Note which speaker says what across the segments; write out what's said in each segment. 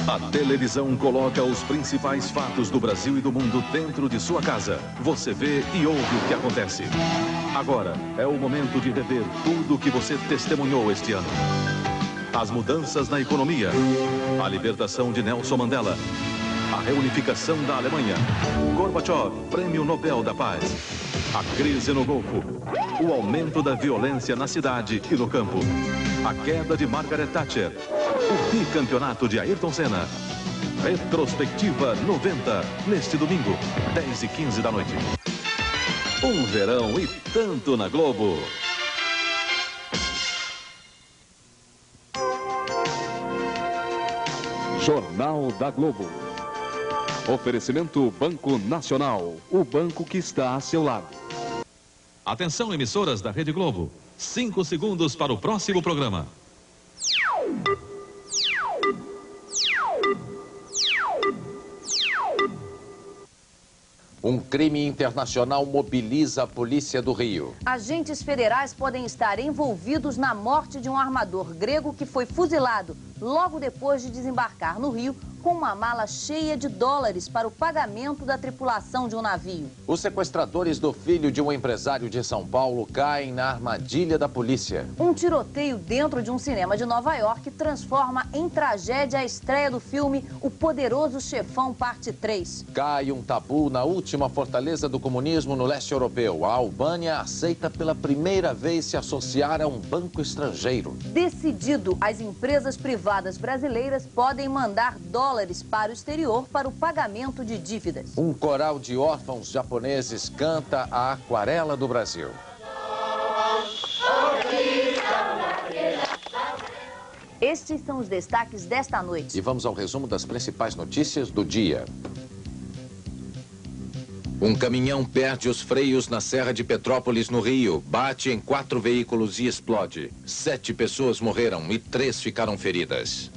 Speaker 1: A televisão coloca os principais fatos do Brasil e do mundo dentro de sua casa. Você vê e ouve o que acontece. Agora é o momento de rever tudo o que você testemunhou este ano. As mudanças na economia, a libertação de Nelson Mandela, a reunificação da Alemanha, Gorbachev, Prêmio Nobel da Paz, a crise no Golfo, o aumento da violência na cidade e no campo, a queda de Margaret Thatcher, o bicampeonato de Ayrton Senna. Retrospectiva 90, neste domingo, 10h15 da noite. Um verão e tanto na Globo.
Speaker 2: Jornal da Globo. Oferecimento Banco Nacional, o banco que está a seu lado.
Speaker 1: Atenção, emissoras da Rede Globo. 5 segundos para o próximo programa.
Speaker 3: Um crime internacional mobiliza a polícia do Rio.
Speaker 4: Agentes federais podem estar envolvidos na morte de um armador grego que foi fuzilado logo depois de desembarcar no Rio com uma mala cheia de dólares para o pagamento da tripulação de um navio.
Speaker 3: Os sequestradores do filho de um empresário de São Paulo caem na armadilha da polícia.
Speaker 4: Um tiroteio dentro de um cinema de Nova York transforma em tragédia a estreia do filme O Poderoso Chefão, parte 3.
Speaker 3: Cai um tabu na última fortaleza do comunismo no leste europeu. A Albânia aceita pela primeira vez se associar a um banco estrangeiro.
Speaker 4: Decidido, as empresas privadas brasileiras podem mandar dólares para o exterior para o pagamento de dívidas.
Speaker 3: Um coral de órfãos japoneses canta a aquarela do Brasil.
Speaker 4: Estes são os destaques desta noite.
Speaker 3: E vamos ao resumo das principais notícias do dia. Um caminhão perde os freios na Serra de Petrópolis, no Rio. Bate em 4 veículos e explode. 7 pessoas morreram e 3 ficaram feridas.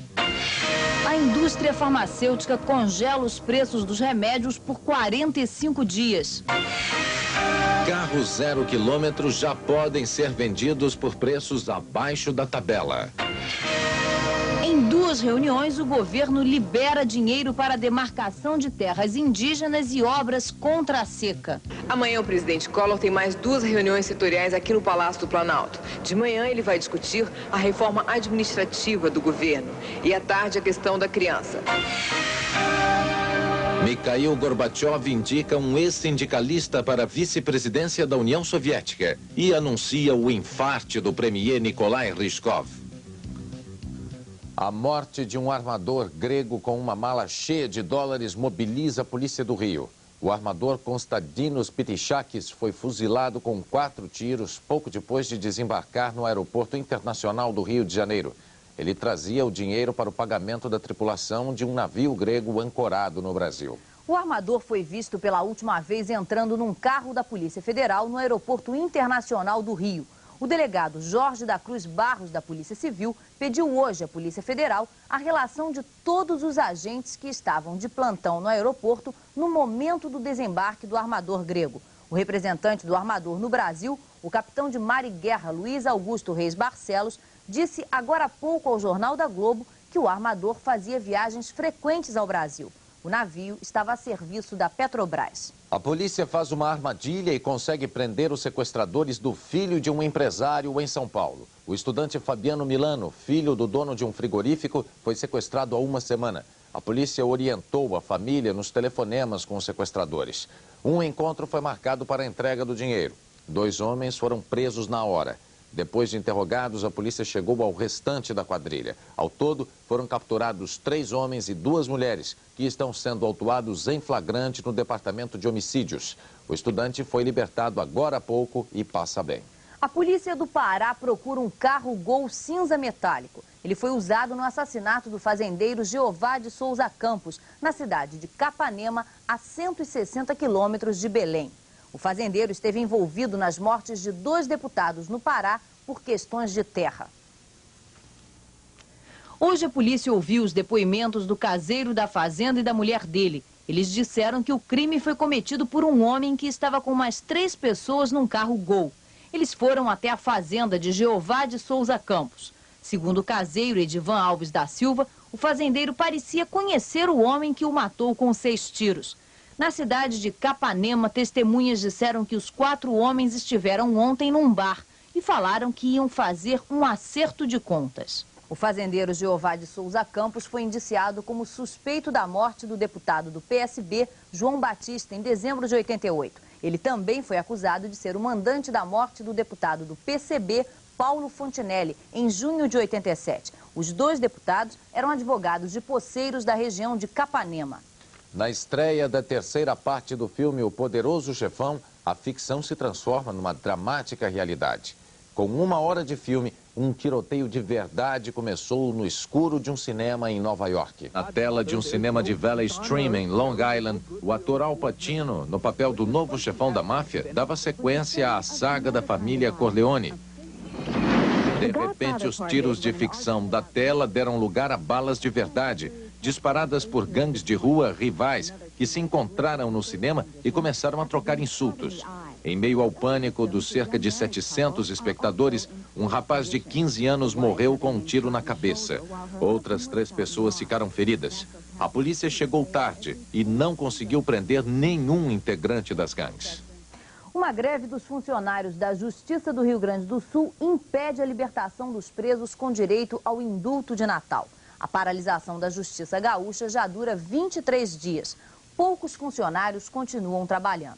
Speaker 4: A indústria farmacêutica congela os preços dos remédios por 45 dias.
Speaker 3: Carros 0 km já podem ser vendidos por preços abaixo da tabela.
Speaker 4: Em 2 reuniões, o governo libera dinheiro para a demarcação de terras indígenas e obras contra a seca.
Speaker 5: Amanhã o presidente Collor tem mais 2 reuniões setoriais aqui no Palácio do Planalto. De manhã ele vai discutir a reforma administrativa do governo e à tarde a questão da criança.
Speaker 3: Mikhail Gorbachev indica um ex-sindicalista para a vice-presidência da União Soviética e anuncia o infarte do premier Nikolai Ryzhkov. A morte de um armador grego com uma mala cheia de dólares mobiliza a polícia do Rio. O armador Konstantinos Pitichakis foi fuzilado com 4 tiros pouco depois de desembarcar no Aeroporto Internacional do Rio de Janeiro. Ele trazia o dinheiro para o pagamento da tripulação de um navio grego ancorado no Brasil.
Speaker 4: O armador foi visto pela última vez entrando num carro da Polícia Federal no Aeroporto Internacional do Rio. O delegado Jorge da Cruz Barros, da Polícia Civil, pediu hoje à Polícia Federal a relação de todos os agentes que estavam de plantão no aeroporto no momento do desembarque do armador grego. O representante do armador no Brasil, o capitão de mar e guerra Luiz Augusto Reis Barcelos, disse agora há pouco ao Jornal da Globo que o armador fazia viagens frequentes ao Brasil. O navio estava a serviço da Petrobras.
Speaker 3: A polícia faz uma armadilha e consegue prender os sequestradores do filho de um empresário em São Paulo. O estudante Fabiano Milano, filho do dono de um frigorífico, foi sequestrado há uma semana. A polícia orientou a família nos telefonemas com os sequestradores. Um encontro foi marcado para a entrega do dinheiro. 2 homens foram presos na hora. Depois de interrogados, a polícia chegou ao restante da quadrilha. Ao todo, foram capturados 3 homens e 2 mulheres, que estão sendo autuados em flagrante no Departamento de Homicídios. O estudante foi libertado agora há pouco e passa bem.
Speaker 4: A polícia do Pará procura um carro Gol cinza metálico. Ele foi usado no assassinato do fazendeiro Jeová de Souza Campos, na cidade de Capanema, a 160 quilômetros de Belém. O fazendeiro esteve envolvido nas mortes de 2 deputados no Pará por questões de terra. Hoje a polícia ouviu os depoimentos do caseiro da fazenda e da mulher dele. Eles disseram que o crime foi cometido por um homem que estava com mais 3 pessoas num carro Gol. Eles foram até a fazenda de Jeová de Souza Campos. Segundo o caseiro Edivan Alves da Silva, o fazendeiro parecia conhecer o homem que o matou com 6 tiros. Na cidade de Capanema, testemunhas disseram que os 4 homens estiveram ontem num bar e falaram que iam fazer um acerto de contas. O fazendeiro Jeová de Souza Campos foi indiciado como suspeito da morte do deputado do PSB, João Batista, em dezembro de 88. Ele também foi acusado de ser o mandante da morte do deputado do PCB, Paulo Fontinelli, em junho de 87. Os 2 deputados eram advogados de poceiros da região de Capanema.
Speaker 3: Na estreia da terceira parte do filme O Poderoso Chefão, a ficção se transforma numa dramática realidade. Com 1 hora de filme, um tiroteio de verdade começou no escuro de um cinema em Nova York. Na tela de um cinema de Valley Stream, em Long Island, o ator Al Pacino, no papel do novo chefão da máfia, dava sequência à saga da família Corleone. De repente, os tiros de ficção da tela deram lugar a balas de verdade, disparadas por gangues de rua rivais que se encontraram no cinema e começaram a trocar insultos. Em meio ao pânico dos cerca de 700 espectadores, um rapaz de 15 anos morreu com um tiro na cabeça. Outras 3 pessoas ficaram feridas. A polícia chegou tarde e não conseguiu prender nenhum integrante das gangues.
Speaker 4: Uma greve dos funcionários da Justiça do Rio Grande do Sul impede a libertação dos presos com direito ao indulto de Natal. A paralisação da Justiça Gaúcha já dura 23 dias. Poucos funcionários continuam trabalhando.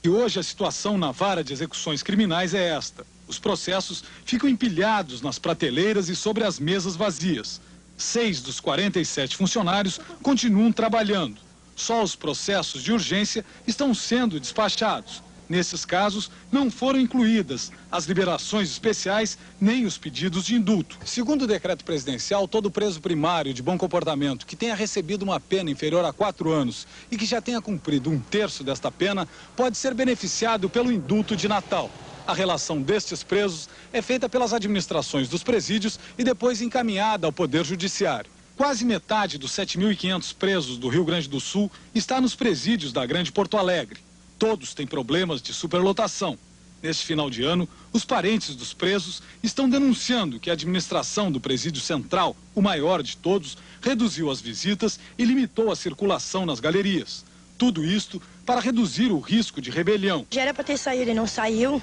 Speaker 6: E hoje a situação na vara de execuções criminais é esta. Os processos ficam empilhados nas prateleiras e sobre as mesas vazias. 6 dos 47 funcionários continuam trabalhando. Só os processos de urgência estão sendo despachados. Nesses casos, não foram incluídas as liberações especiais nem os pedidos de indulto. Segundo o decreto presidencial, todo preso primário de bom comportamento que tenha recebido uma pena inferior a 4 anos e que já tenha cumprido 1/3 desta pena pode ser beneficiado pelo indulto de Natal. A relação destes presos é feita pelas administrações dos presídios e depois encaminhada ao Poder Judiciário. Quase metade dos 7.500 presos do Rio Grande do Sul está nos presídios da Grande Porto Alegre. Todos têm problemas de superlotação. Neste final de ano, os parentes dos presos estão denunciando que a administração do Presídio Central, o maior de todos, reduziu as visitas e limitou a circulação nas galerias. Tudo isto para reduzir o risco de rebelião.
Speaker 7: Já era para ter saído e não saiu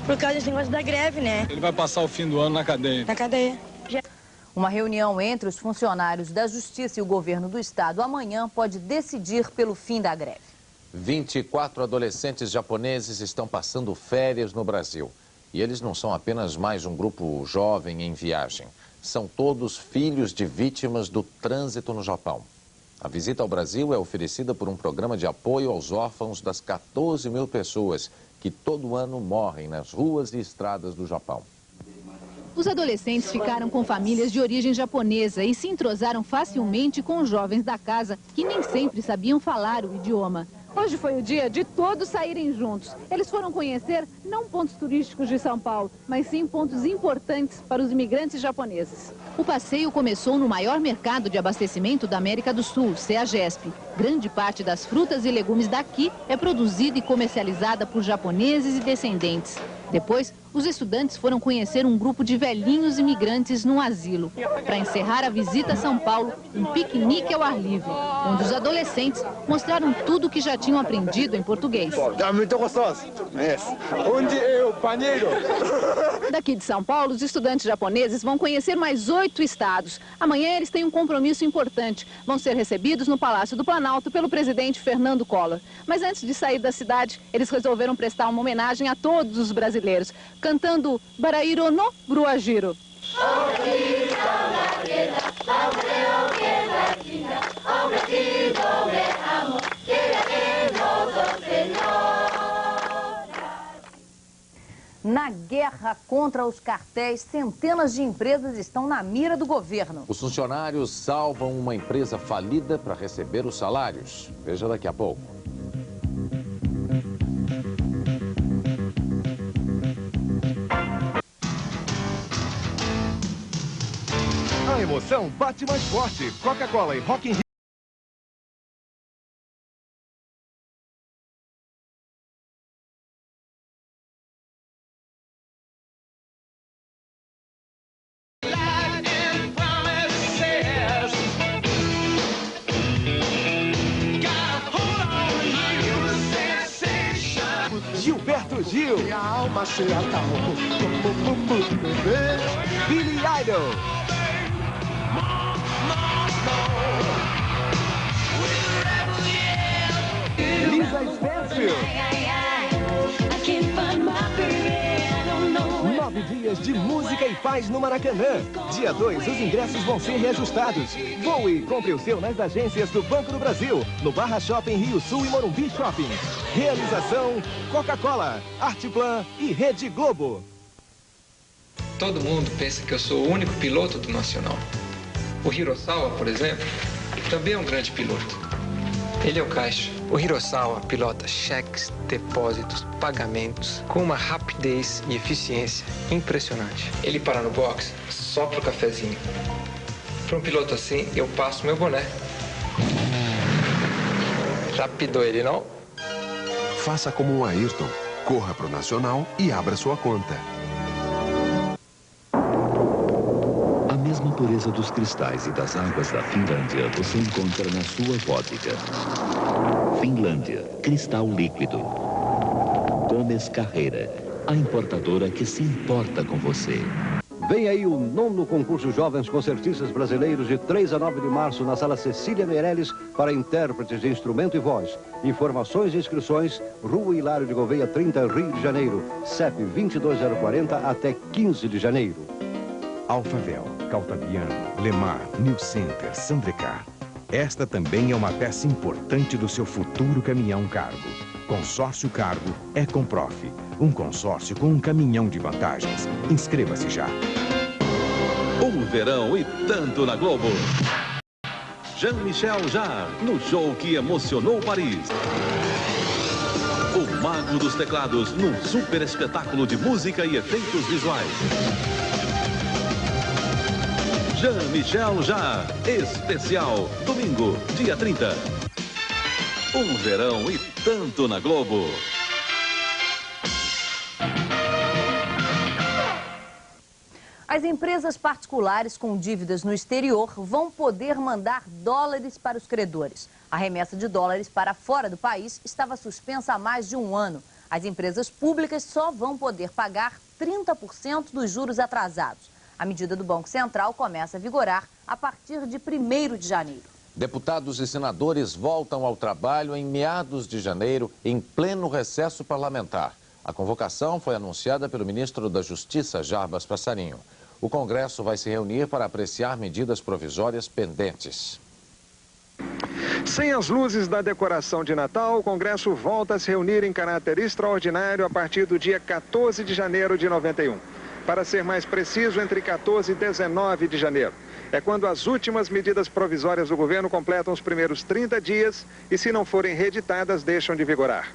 Speaker 7: por causa desse negócio da greve, né?
Speaker 6: Ele vai passar o fim do ano na cadeia.
Speaker 7: Na cadeia.
Speaker 4: Uma reunião entre os funcionários da Justiça e o governo do estado amanhã pode decidir pelo fim da greve.
Speaker 3: 24 adolescentes japoneses estão passando férias no Brasil. E eles não são apenas mais um grupo jovem em viagem. São todos filhos de vítimas do trânsito no Japão. A visita ao Brasil é oferecida por um programa de apoio aos órfãos das 14 mil pessoas que todo ano morrem nas ruas e estradas do Japão.
Speaker 8: Os adolescentes ficaram com famílias de origem japonesa e se entrosaram facilmente com os jovens da casa, que nem sempre sabiam falar o idioma. Hoje foi o dia de todos saírem juntos. Eles foram conhecer não pontos turísticos de São Paulo, mas sim pontos importantes para os imigrantes japoneses. O passeio começou no maior mercado de abastecimento da América do Sul, CEAGESP. Grande parte das frutas e legumes daqui é produzida e comercializada por japoneses e descendentes. Depois, os estudantes foram conhecer um grupo de velhinhos imigrantes num asilo. Para encerrar a visita a São Paulo, um piquenique ao ar livre, onde os adolescentes mostraram tudo o que já tinham aprendido em português.
Speaker 9: É muito gostoso. Onde é o paneiro?
Speaker 8: Daqui de São Paulo, os estudantes japoneses vão conhecer mais 8 estados. Amanhã eles têm um compromisso importante. Vão ser recebidos no Palácio do Planalto pelo presidente Fernando Collor. Mas antes de sair da cidade, eles resolveram prestar uma homenagem a todos os brasileiros, cantando Barairo no Bruagiro.
Speaker 4: Na guerra contra os cartéis, centenas de empresas estão na mira do governo.
Speaker 3: Os funcionários salvam uma empresa falida para receber os salários. Veja daqui a pouco.
Speaker 2: A emoção bate mais forte. Coca-Cola e Rock in Rio. Brasil.
Speaker 9: Minha alma se acalmou.
Speaker 2: Billy Idol. Lisa Stansfield. 9 dias de música e paz no Maracanã. Dia 2, os ingressos vão ser reajustados. Voe e compre o seu nas agências do Banco do Brasil, no Barra Shopping Rio Sul e Morumbi Shopping. Realização Coca-Cola, Artplan e Rede Globo.
Speaker 10: Todo mundo pensa que eu sou o único piloto do Nacional. O Hirosawa, por exemplo, também é um grande piloto. Ele é o caixa. O Hirosawa pilota cheques, depósitos, pagamentos com uma rapidez e eficiência impressionante. Ele para no box só pro cafezinho. Para um piloto assim, eu passo meu boné. Rapidou ele, não?
Speaker 11: Faça como um Ayrton. Corra pro Nacional e abra sua conta.
Speaker 12: A mesma pureza dos cristais e das águas da Finlândia você encontra na sua vodka. Finlândia, cristal líquido. Gomes Carreira, a importadora que se importa com você.
Speaker 13: Vem aí o 9º concurso Jovens Concertistas Brasileiros de 3 a 9 de março na Sala Cecília Meirelles para intérpretes de instrumento e voz. Informações e inscrições, Rua Hilário de Gouveia 30, Rio de Janeiro, CEP 22040 até 15 de janeiro.
Speaker 14: Alfavel, Caltabiano, Lemar, New Center, Sandrecar. Esta também é uma peça importante do seu futuro caminhão cargo. Consórcio Cargo é Comprof, um consórcio com um caminhão de vantagens. Inscreva-se já.
Speaker 1: Um verão e tanto na Globo. Jean-Michel Jarre, no show que emocionou Paris. O Mago dos Teclados, num super espetáculo de música e efeitos visuais. Jean-Michel Jarre, especial, domingo, dia 30. Um verão e tanto na Globo.
Speaker 4: As empresas particulares com dívidas no exterior vão poder mandar dólares para os credores. A remessa de dólares para fora do país estava suspensa há mais de um ano. As empresas públicas só vão poder pagar 30% dos juros atrasados. A medida do Banco Central começa a vigorar a partir de 1º de janeiro.
Speaker 3: Deputados e senadores voltam ao trabalho em meados de janeiro, em pleno recesso parlamentar. A convocação foi anunciada pelo ministro da Justiça, Jarbas Passarinho. O Congresso vai se reunir para apreciar medidas provisórias pendentes.
Speaker 15: Sem as luzes da decoração de Natal, o Congresso volta a se reunir em caráter extraordinário a partir do dia 14 de janeiro de 91. Para ser mais preciso, entre 14 e 19 de janeiro. É quando as últimas medidas provisórias do governo completam os primeiros 30 dias e, se não forem reeditadas, deixam de vigorar.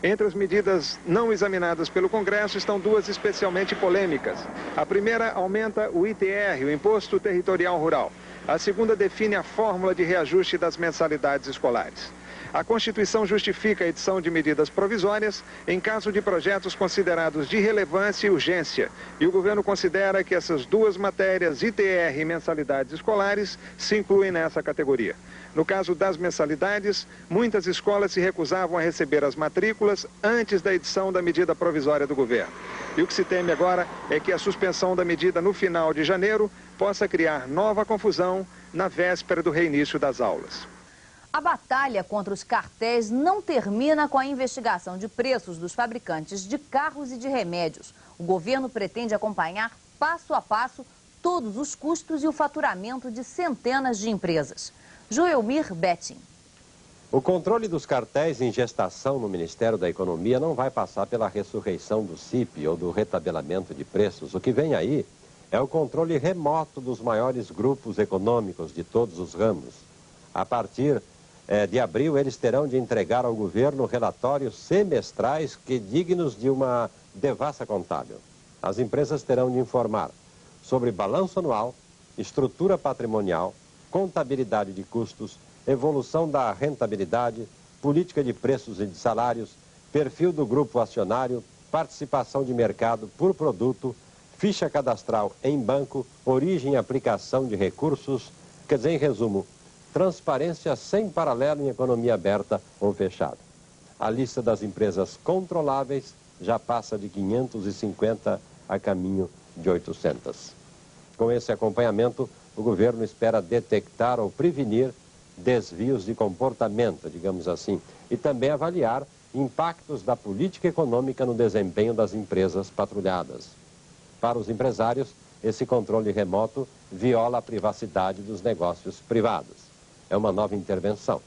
Speaker 15: Entre as medidas não examinadas pelo Congresso estão duas especialmente polêmicas. A primeira aumenta o ITR, o Imposto Territorial Rural. A segunda define a fórmula de reajuste das mensalidades escolares. A Constituição justifica a edição de medidas provisórias em caso de projetos considerados de relevância e urgência. E o governo considera que essas duas matérias, ITR e mensalidades escolares, se incluem nessa categoria. No caso das mensalidades, muitas escolas se recusavam a receber as matrículas antes da edição da medida provisória do governo. E o que se teme agora é que a suspensão da medida no final de janeiro possa criar nova confusão na véspera do reinício das aulas.
Speaker 4: A batalha contra os cartéis não termina com a investigação de preços dos fabricantes de carros e de remédios. O governo pretende acompanhar passo a passo todos os custos e o faturamento de centenas de empresas. Joelmir Betting.
Speaker 16: O controle dos cartéis em gestação no Ministério da Economia não vai passar pela ressurreição do CIP ou do retabelamento de preços. O que vem aí é o controle remoto dos maiores grupos econômicos de todos os ramos. A partir de abril, eles terão de entregar ao governo relatórios semestrais que dignos de uma devassa contábil. As empresas terão de informar sobre balanço anual, estrutura patrimonial, contabilidade de custos, evolução da rentabilidade, política de preços e de salários, perfil do grupo acionário, participação de mercado por produto, ficha cadastral em banco, origem e aplicação de recursos, quer dizer, em resumo, transparência sem paralelo em economia aberta ou fechada. A lista das empresas controláveis já passa de 550 a caminho de 800. Com esse acompanhamento, o governo espera detectar ou prevenir desvios de comportamento, digamos assim, e também avaliar impactos da política econômica no desempenho das empresas patrulhadas. Para os empresários, esse controle remoto viola a privacidade dos negócios privados. É uma nova intervenção.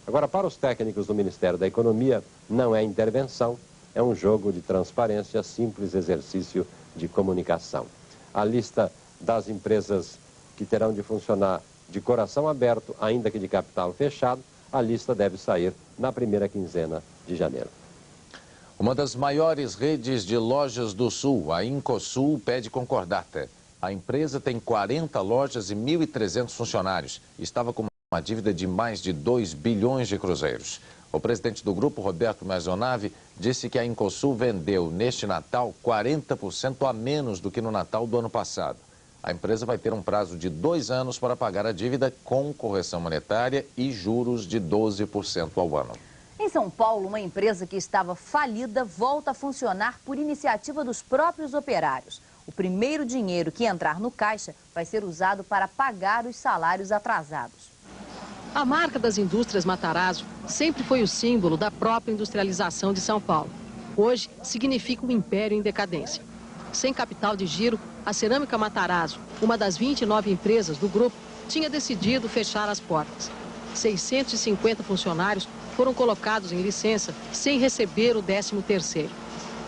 Speaker 16: Agora, para os técnicos do Ministério da Economia, não é intervenção, é um jogo de transparência, simples exercício de comunicação. A lista das empresas que terão de funcionar de coração aberto, ainda que de capital fechado, a lista deve sair na primeira quinzena de janeiro.
Speaker 3: Uma das maiores redes de lojas do Sul, a Incosul, pede concordata. A empresa tem 40 lojas e 1.300 funcionários. Estava com uma dívida de mais de 2 bilhões de cruzeiros. O presidente do grupo, Roberto Maisonave, disse que a Incosul vendeu neste Natal 40% a menos do que no Natal do ano passado. A empresa vai ter um prazo de 2 anos para pagar a dívida com correção monetária e juros de 12% ao ano.
Speaker 4: Em São Paulo, uma empresa que estava falida volta a funcionar por iniciativa dos próprios operários. O primeiro dinheiro que entrar no caixa vai ser usado para pagar os salários atrasados.
Speaker 17: A marca das indústrias Matarazzo sempre foi o símbolo da própria industrialização de São Paulo. Hoje, significa um império em decadência. Sem capital de giro, a Cerâmica Matarazzo, uma das 29 empresas do grupo, tinha decidido fechar as portas. 650 funcionários foram colocados em licença sem receber o 13º.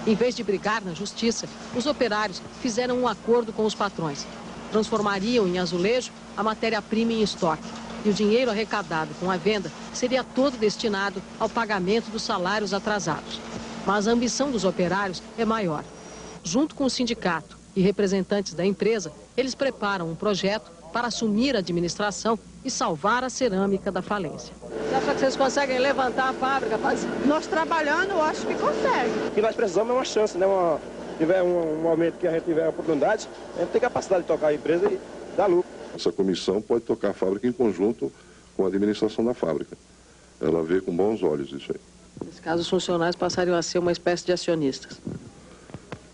Speaker 17: Em vez de brigar na justiça, os operários fizeram um acordo com os patrões. Transformariam em azulejo a matéria-prima em estoque. E o dinheiro arrecadado com a venda seria todo destinado ao pagamento dos salários atrasados. Mas a ambição dos operários é maior. Junto com o sindicato e representantes da empresa, eles preparam um projeto para assumir a administração e salvar a cerâmica da falência. Você acha que vocês conseguem levantar a fábrica?
Speaker 7: Nós trabalhando, eu acho que consegue.
Speaker 9: O que nós precisamos é uma chance, né? Tiver um momento que a gente tiver oportunidade, a gente tem capacidade de tocar a empresa e dar lucro.
Speaker 18: Essa comissão pode tocar a fábrica em conjunto com a administração da fábrica. Ela vê com bons olhos isso aí.
Speaker 17: Nesse caso, os funcionários passariam a ser uma espécie de acionistas.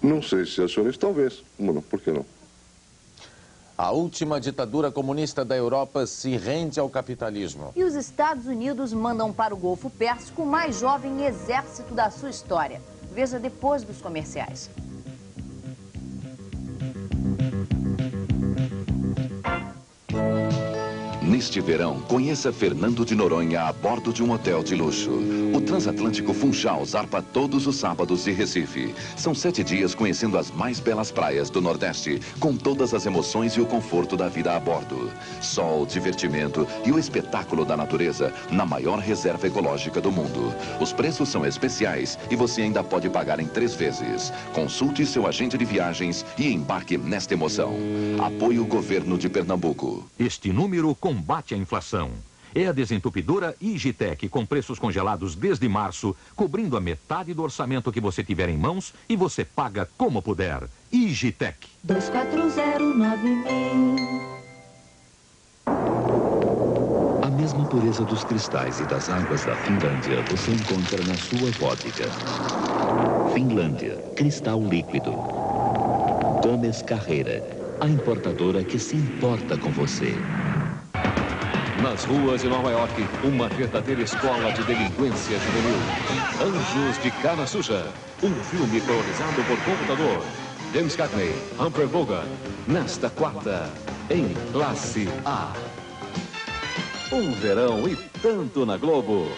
Speaker 18: Não sei se acionista, talvez. Não, por que não?
Speaker 3: A última ditadura comunista da Europa se rende ao capitalismo.
Speaker 4: E os Estados Unidos mandam para o Golfo Pérsico o mais jovem exército da sua história. Veja depois dos comerciais.
Speaker 19: Neste verão, conheça Fernando de Noronha a bordo de um hotel de luxo. O transatlântico Funchal zarpa todos os sábados de Recife. São 7 dias conhecendo as mais belas praias do Nordeste, com todas as emoções e o conforto da vida a bordo. Sol, divertimento e o espetáculo da natureza na maior reserva ecológica do mundo. Os preços são especiais e você ainda pode pagar em 3 vezes. Consulte seu agente de viagens e embarque nesta emoção. Apoie o Governo de Pernambuco.
Speaker 20: Este número combate a inflação. É a desentupidora Igitec, com preços congelados desde março, cobrindo a metade do orçamento que você tiver em mãos e você paga como puder. Igitec.
Speaker 12: 2409.000. A mesma pureza dos cristais e das águas da Finlândia você encontra na sua vodka. Finlândia, cristal líquido. Gomes Carreira, a importadora que se importa com você.
Speaker 1: Nas ruas de Nova York, uma verdadeira escola de delinquência juvenil. Anjos de Cara Suja, um filme priorizado por computador. James Cagney, Humphrey Bogart, nesta quarta, em Classe A. Um verão e tanto na Globo.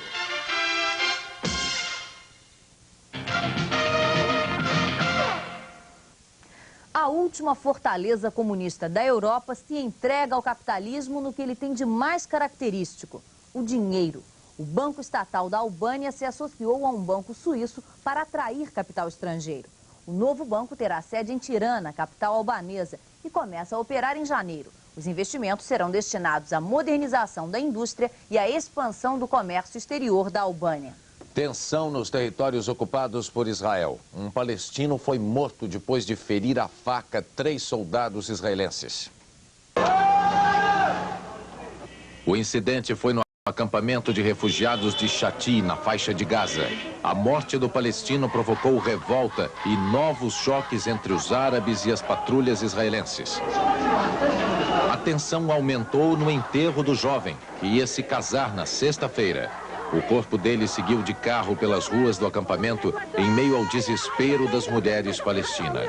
Speaker 4: A última fortaleza comunista da Europa se entrega ao capitalismo no que ele tem de mais característico, o dinheiro. O Banco Estatal da Albânia se associou a um banco suíço para atrair capital estrangeiro. O novo banco terá sede em Tirana, capital albanesa, e começa a operar em janeiro. Os investimentos serão destinados à modernização da indústria e à expansão do comércio exterior da Albânia.
Speaker 3: Tensão nos territórios ocupados por Israel. Um palestino foi morto depois de ferir a faca 3 soldados israelenses. O incidente foi no acampamento de refugiados de Shati, na faixa de Gaza. A morte do palestino provocou revolta e novos choques entre os árabes e as patrulhas israelenses. A tensão aumentou no enterro do jovem, que ia se casar na sexta-feira. O corpo dele seguiu de carro pelas ruas do acampamento em meio ao desespero das mulheres palestinas.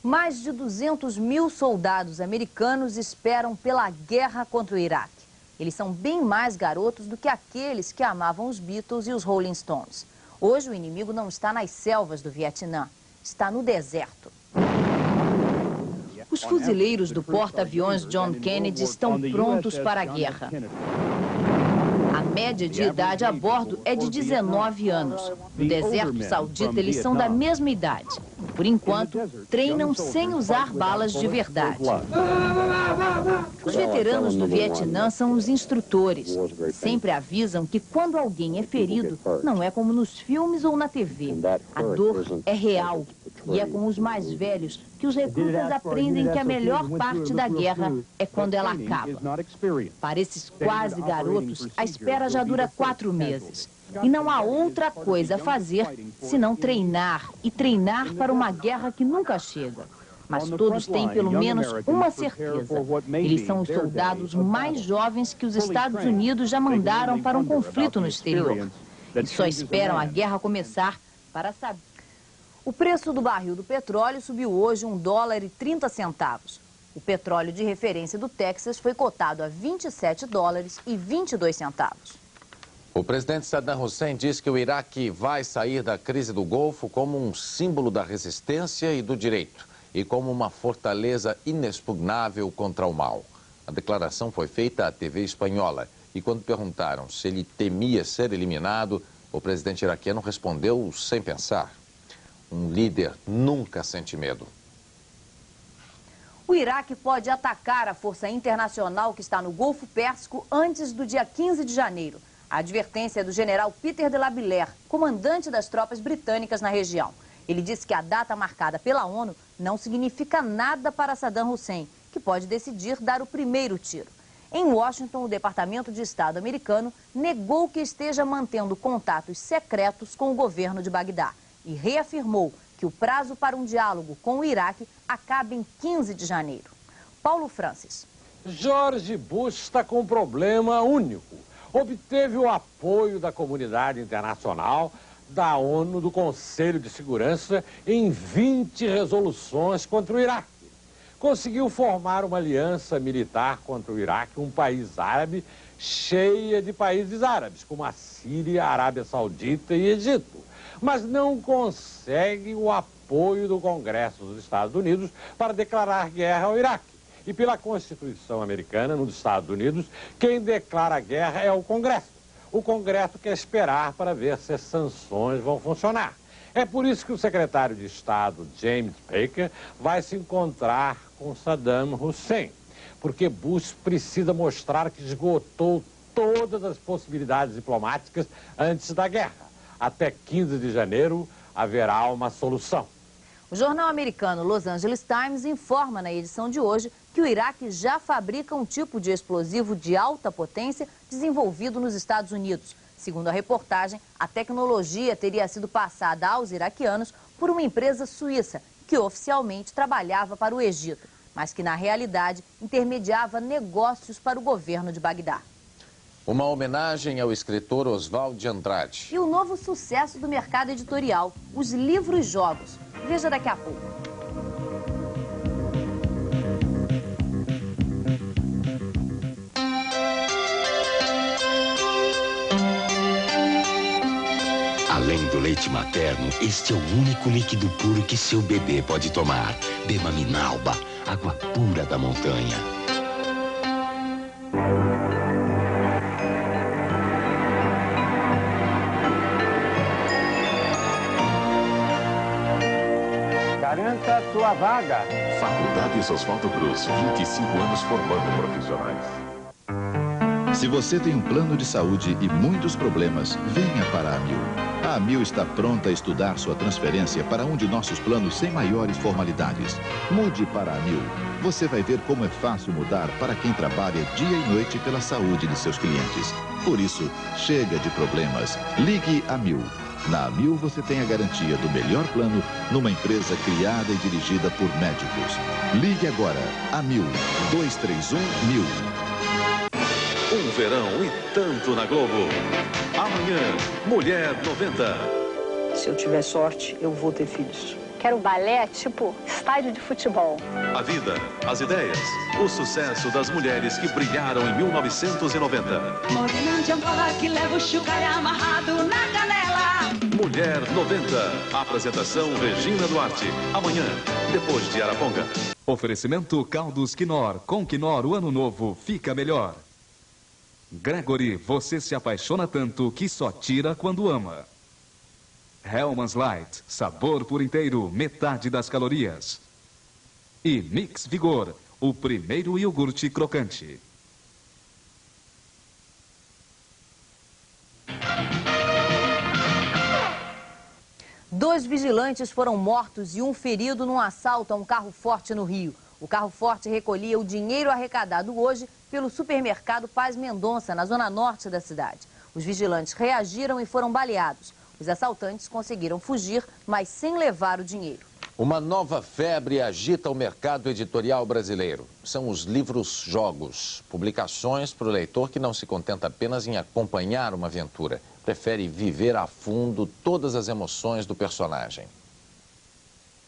Speaker 4: Mais de 200 mil soldados americanos esperam pela guerra contra o Iraque. Eles são bem mais garotos do que aqueles que amavam os Beatles e os Rolling Stones. Hoje o inimigo não está nas selvas do Vietnã, está no deserto. Os fuzileiros do porta-aviões John Kennedy estão prontos para a guerra. A média de idade a bordo é de 19 anos. No deserto saudita, eles são da mesma idade. Por enquanto, treinam sem usar balas de verdade. Os veteranos do Vietnã são os instrutores. Sempre avisam que quando alguém é ferido, não é como nos filmes ou na TV. A dor é real. E é com os mais velhos que os recrutas aprendem que a melhor parte da guerra é quando ela acaba. Para esses quase garotos, a espera já dura 4 meses. E não há outra coisa a fazer senão treinar e treinar para uma guerra que nunca chega. Mas todos têm pelo menos uma certeza. Eles são os soldados mais jovens que os Estados Unidos já mandaram para um conflito no exterior. E só esperam a guerra começar para saber. O preço do barril do petróleo subiu hoje $1,30. O petróleo de referência do Texas foi cotado a $27,22.
Speaker 3: O presidente Saddam Hussein diz que o Iraque vai sair da crise do Golfo como um símbolo da resistência e do direito e como uma fortaleza inexpugnável contra o mal. A declaração foi feita à TV espanhola e quando perguntaram se ele temia ser eliminado, o presidente iraquiano respondeu sem pensar. Um líder nunca sente medo.
Speaker 4: O Iraque pode atacar a força internacional que está no Golfo Pérsico antes do dia 15 de janeiro. A advertência é do general Peter de la Billère, comandante das tropas britânicas na região. Ele disse que a data marcada pela ONU não significa nada para Saddam Hussein, que pode decidir dar o primeiro tiro. Em Washington, o Departamento de Estado americano negou que esteja mantendo contatos secretos com o governo de Bagdá e reafirmou que o prazo para um diálogo com o Iraque acaba em 15 de janeiro. Paulo Francis.
Speaker 21: George Bush está com um problema único. Obteve o apoio da comunidade internacional, da ONU, do Conselho de Segurança, em 20 resoluções contra o Iraque. Conseguiu formar uma aliança militar contra o Iraque, um país árabe cheia de países árabes, como a Síria, a Arábia Saudita e Egito. Mas não consegue o apoio do Congresso dos Estados Unidos para declarar guerra ao Iraque. E pela Constituição americana, nos Estados Unidos, quem declara guerra é o Congresso. O Congresso quer esperar para ver se as sanções vão funcionar. É por isso que o secretário de Estado, James Baker, vai se encontrar com Saddam Hussein. Porque Bush precisa mostrar que esgotou todas as possibilidades diplomáticas antes da guerra. Até 15 de janeiro haverá uma solução.
Speaker 4: O jornal americano Los Angeles Times informa na edição de hoje que o Iraque já fabrica um tipo de explosivo de alta potência desenvolvido nos Estados Unidos. Segundo a reportagem, a tecnologia teria sido passada aos iraquianos por uma empresa suíça que oficialmente trabalhava para o Egito, mas que na realidade intermediava negócios para o governo de Bagdá.
Speaker 3: Uma homenagem ao escritor Oswald de Andrade.
Speaker 4: E o novo sucesso do mercado editorial, os livros-jogos. Veja daqui a pouco.
Speaker 22: Além do leite materno, este é o único líquido puro que seu bebê pode tomar. Beba Minalba, água pura da montanha.
Speaker 21: Garanta sua vaga.
Speaker 1: Faculdades Oswaldo Cruz, 25 anos formando profissionais.
Speaker 5: Se você tem um plano de saúde e muitos problemas, venha para a Amil. A Amil está pronta a estudar sua transferência para um de nossos planos sem maiores formalidades. Mude para a Amil. Você vai ver como é fácil mudar para quem trabalha dia e noite pela saúde de seus clientes. Por isso, chega de problemas. Ligue a Amil. Na Amil você tem a garantia do melhor plano numa empresa criada e dirigida por médicos. Ligue agora. Amil 231-1000.
Speaker 1: Um verão e tanto na Globo. Amanhã, Mulher 90.
Speaker 6: Se eu tiver sorte, eu vou ter filhos. Quero balé tipo estádio de futebol.
Speaker 1: A vida, as ideias, o sucesso das mulheres que brilharam em 1990.
Speaker 23: Morena de Angola que leva o chucalho amarrado na canela.
Speaker 1: Mulher 90. Apresentação Regina Duarte. Amanhã, depois de Araponga.
Speaker 24: Oferecimento Caldos Quinor. Com Quinor, o ano novo fica melhor. Gregory, você se apaixona tanto que só tira quando ama. Hellmann's Light, sabor por inteiro, metade das calorias. E Mix Vigor, o primeiro iogurte crocante.
Speaker 4: Dois vigilantes foram mortos e um ferido num assalto a um carro forte no Rio. O carro forte recolhia o dinheiro arrecadado hoje pelo supermercado Paz Mendonça, na zona norte da cidade. Os vigilantes reagiram e foram baleados. Os assaltantes conseguiram fugir, mas sem levar o dinheiro.
Speaker 3: Uma nova febre agita o mercado editorial brasileiro. São os livros-jogos, publicações para o leitor que não se contenta apenas em acompanhar uma aventura. Prefere viver a fundo todas as emoções do personagem.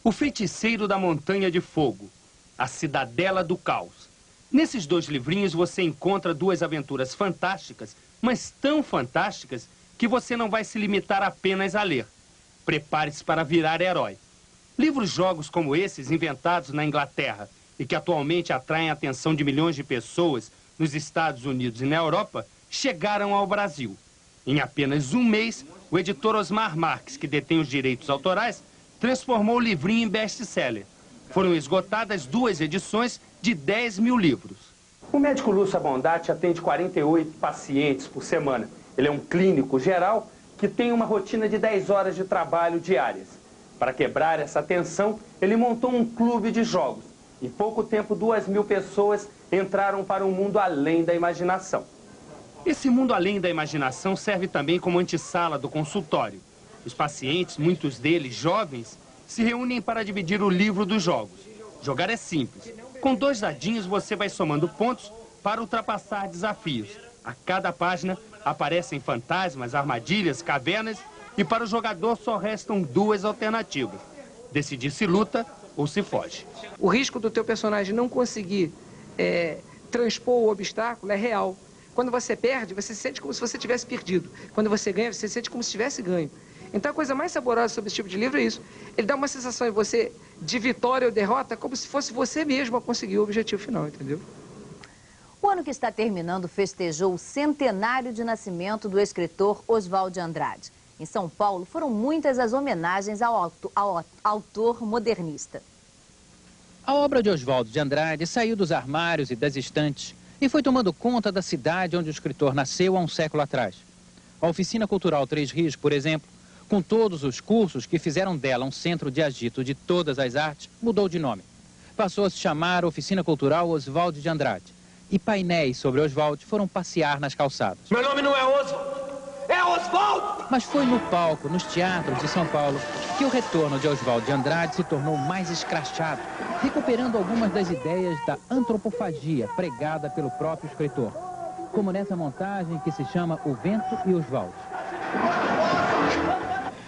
Speaker 25: O Feiticeiro da Montanha de Fogo, A Cidadela do Caos. Nesses dois livrinhos você encontra duas aventuras fantásticas, mas tão fantásticas que você não vai se limitar apenas a ler. Prepare-se para virar herói. Livros-jogos como esses, inventados na Inglaterra e que atualmente atraem a atenção de milhões de pessoas nos Estados Unidos e na Europa, chegaram ao Brasil. Em apenas um mês, o editor Osmar Marques, que detém os direitos autorais, transformou o livrinho em best-seller. Foram esgotadas 2 edições de 10 mil livros. O médico Lúcio Abondati atende 48 pacientes por semana. Ele é um clínico geral que tem uma rotina de 10 horas de trabalho diárias. Para quebrar essa tensão, ele montou um clube de jogos. Em pouco tempo, 2 mil pessoas entraram para um mundo além da imaginação. Esse mundo além da imaginação serve também como antessala do consultório. Os pacientes, muitos deles jovens, se reúnem para dividir o livro dos jogos. Jogar é simples. Com 2 dadinhos você vai somando pontos para ultrapassar desafios. A cada página aparecem fantasmas, armadilhas, cavernas e para o jogador só restam 2 alternativas. Decidir se luta ou se foge.
Speaker 6: O risco do teu personagem não conseguir transpor o obstáculo é real. Quando você perde, você se sente como se você tivesse perdido. Quando você ganha, você se sente como se tivesse ganho. Então a coisa mais saborosa sobre esse tipo de livro é isso. Ele dá uma sensação em você de vitória ou derrota, como se fosse você mesmo a conseguir o objetivo final, entendeu?
Speaker 4: O ano que está terminando festejou o centenário de nascimento do escritor Oswald de Andrade. Em São Paulo, foram muitas as homenagens ao autor modernista.
Speaker 26: A obra de Oswald de Andrade saiu dos armários e das estantes e foi tomando conta da cidade onde o escritor nasceu há um século atrás. A Oficina Cultural Três Rios, por exemplo, com todos os cursos que fizeram dela um centro de agito de todas as artes, mudou de nome. Passou a se chamar Oficina Cultural Oswald de Andrade. E painéis sobre Oswald foram passear nas calçadas.
Speaker 27: Meu nome não é Oswald, é Oswald!
Speaker 26: Mas foi no palco, nos teatros de São Paulo, que o retorno de Oswald de Andrade se tornou mais escrachado, recuperando algumas das ideias da antropofagia pregada pelo próprio escritor. Como nessa montagem que se chama O Vento e Oswald.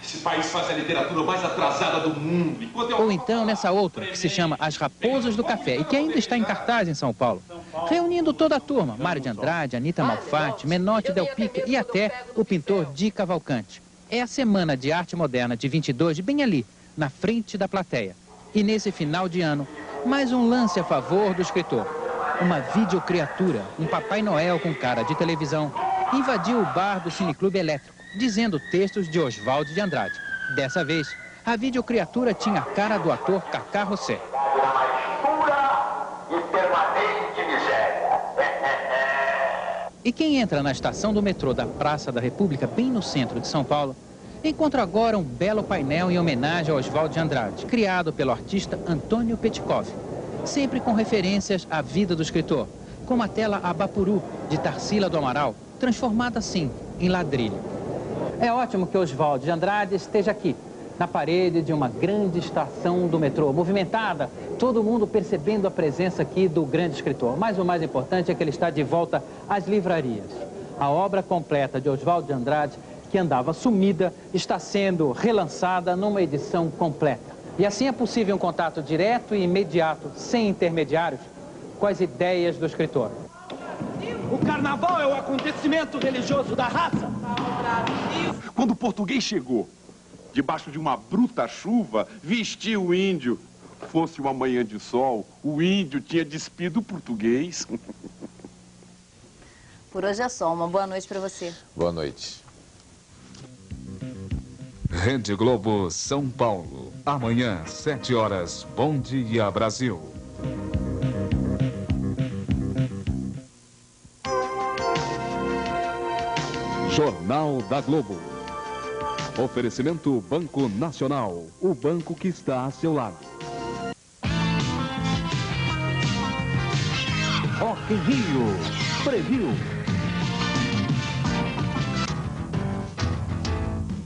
Speaker 27: Esse país faz a literatura mais atrasada do mundo.
Speaker 26: Ou então nessa outra, que se chama As Raposas do Café, e que ainda está em cartaz em São Paulo. Reunindo toda a turma, Mário de Andrade, Anita Malfatti, Menotti Del Pica e até o pintor Di Cavalcante. É a Semana de Arte Moderna de 22, bem ali, na frente da plateia. E nesse final de ano, mais um lance a favor do escritor. Uma videocriatura, um Papai Noel com cara de televisão, invadiu o bar do Cineclube Elétrico, dizendo textos de Oswald de Andrade. Dessa vez, a videocriatura tinha a cara do ator Cacá Rossé. E quem entra na estação do metrô da Praça da República, bem no centro de São Paulo, encontra agora um belo painel em homenagem a Oswald de Andrade, criado pelo artista Antônio Petkov, sempre com referências à vida do escritor, como a tela Abapuru, de Tarsila do Amaral, transformada assim em ladrilho. É ótimo que Oswald de Andrade esteja aqui, na parede de uma grande estação do metrô, movimentada, todo mundo percebendo a presença aqui do grande escritor. Mas o mais importante é que ele está de volta às livrarias. A obra completa de Oswald de Andrade, que andava sumida, está sendo relançada numa edição completa. E assim é possível um contato direto e imediato, sem intermediários, com as ideias do escritor.
Speaker 2: O carnaval é o acontecimento religioso da raça.
Speaker 27: Quando o português chegou, debaixo de uma bruta chuva, vestia o índio. Fosse uma manhã de sol, o índio tinha despido o português.
Speaker 4: Por hoje é só. Uma boa noite para você.
Speaker 3: Boa noite.
Speaker 24: Rede Globo, São Paulo. Amanhã, 7 horas. Bom dia, Brasil. Jornal da Globo. Oferecimento Banco Nacional, o banco que está a seu lado.
Speaker 8: Rock in Rio, Preview.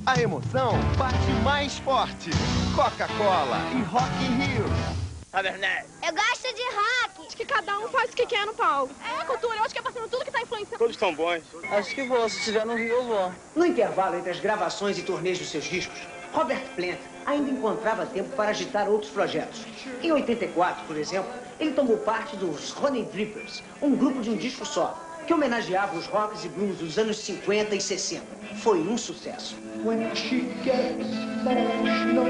Speaker 10: A emoção bate mais forte. Coca-Cola e Rock in Rio.
Speaker 11: Eu gosto de rock.
Speaker 13: Acho que cada um faz o que quer no palco. É cultura, eu acho que é passando tudo que tá influenciando.
Speaker 10: Todos estão bons.
Speaker 11: Acho que vou, se estiver no Rio eu vou.
Speaker 14: No intervalo entre as gravações e turnês dos seus discos, Robert Plant ainda encontrava tempo para agitar outros projetos. Em 84, por exemplo, ele tomou parte dos Honey Drippers, um grupo de um disco só, que homenageava os rocks e blues dos anos 50 e 60. Foi um sucesso.
Speaker 15: When she gets emotional,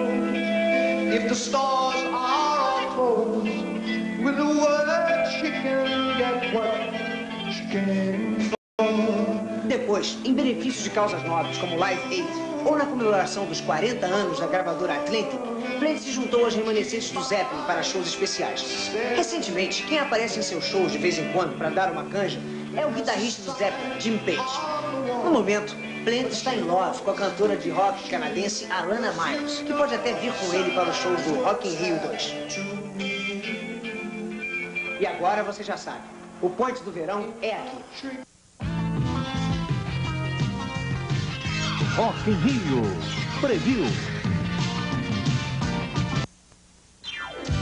Speaker 15: if the stars are all closed, with the word she can get what she can.
Speaker 14: Depois, em benefício de causas nobres como Live Aid, ou na comemoração dos 40 anos da gravadora Atlantic, Plant se juntou aos remanescentes do Zeppelin para shows especiais. Recentemente, quem aparece em seus shows de vez em quando para dar uma canja é o guitarrista do Zeppelin, Jim Page. No momento, Plant está em love com a cantora de rock canadense Alana Miles, que pode até vir com ele para o show do Rock in Rio 2. E agora você já sabe, o point do verão é aqui.
Speaker 8: Rock in Rio, Preview.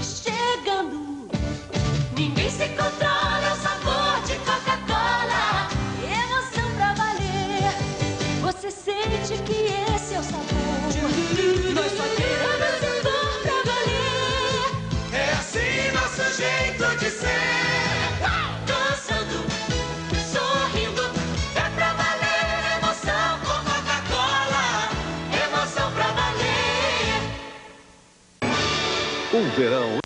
Speaker 23: Chegando, ninguém se controla, é o sabor de Coca-Cola. Emoção pra valer, você sente que esse é o sabor. Nós só queremos sabor pra valer.
Speaker 15: É assim nosso jeito de ser.
Speaker 23: Dançando, sorrindo, é pra valer. Emoção com Coca-Cola, emoção pra valer.
Speaker 1: Um verão